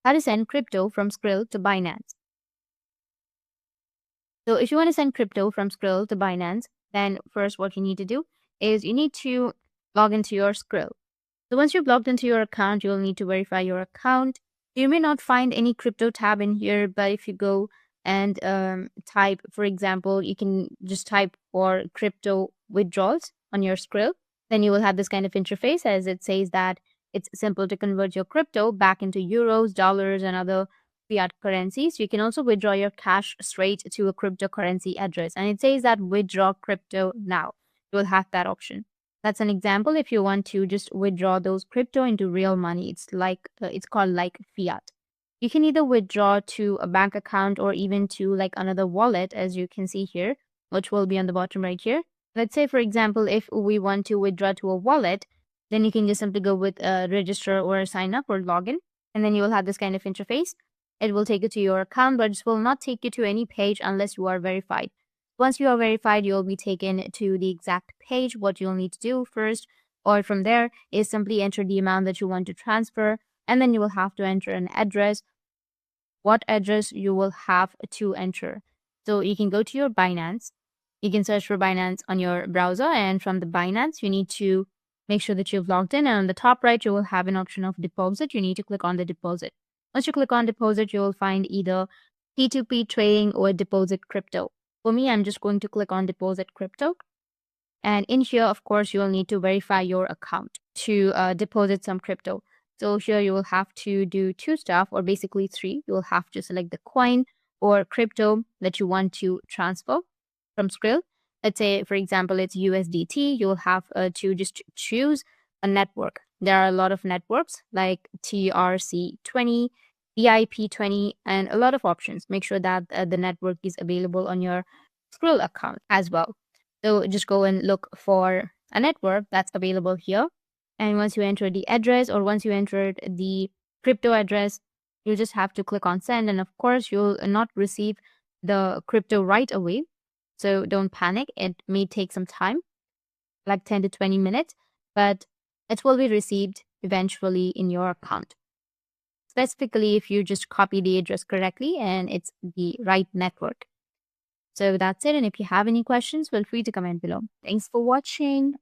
how to send crypto from Skrill to Binance. So if you want to send crypto from Skrill to Binance, then first what you need to do is you need to log into your Skrill. So once you've logged into your account, you'll need to verify your account. You may not find any crypto tab in here, but if you go and type, for example, you can just type for crypto withdrawals on your Skrill, then you will have this kind of interface as it says that it's simple to convert your crypto back into euros, dollars, and other fiat currencies. You can also withdraw your cash straight to a cryptocurrency address, and it says that withdraw crypto now. You will have that option. That's an example. If you want to just withdraw those crypto into real money, it's called like fiat. You can either withdraw to a bank account or even to like another wallet, as you can see here, which will be on the bottom right here. Let's say, for example, if we want to withdraw to a wallet, then you can just simply go with register or sign up or login, and then you will have this kind of interface. It will take you to your account, but it will not take you to any page unless you are verified. Once you are verified, you'll be taken to the exact page. What you'll need to do first, or from there, is simply enter the amount that you want to transfer, and then you will have to enter an address, what address you will have to enter. So you can go to your Binance. You can search for Binance on your browser, and from the Binance, you need to make sure that you've logged in. And on the top right, you will have an option of deposit. You need to click on the deposit. Once you click on deposit, you will find either P2P trading or deposit crypto. For me, I'm just going to click on deposit crypto. And in here, of course, you will need to verify your account to deposit some crypto. So here you will have to do two stuff, or basically three. You will have to select the coin or crypto that you want to transfer from Skrill. Let's say, for example, it's USDT. You'll have to just choose a network. There are a lot of networks like TRC20, VIP20, and a lot of options. Make sure that the network is available on your Skrill account as well. So just go and look for a network that's available here. And once you enter the address, or once you entered the crypto address, you just have to click on send. And of course, you'll not receive the crypto right away. So don't panic. It may take some time, like 10 to 20 minutes, but it will be received eventually in your account. Specifically, if you just copy the address correctly and it's the right network. So that's it. And if you have any questions, feel free to comment below. Thanks for watching.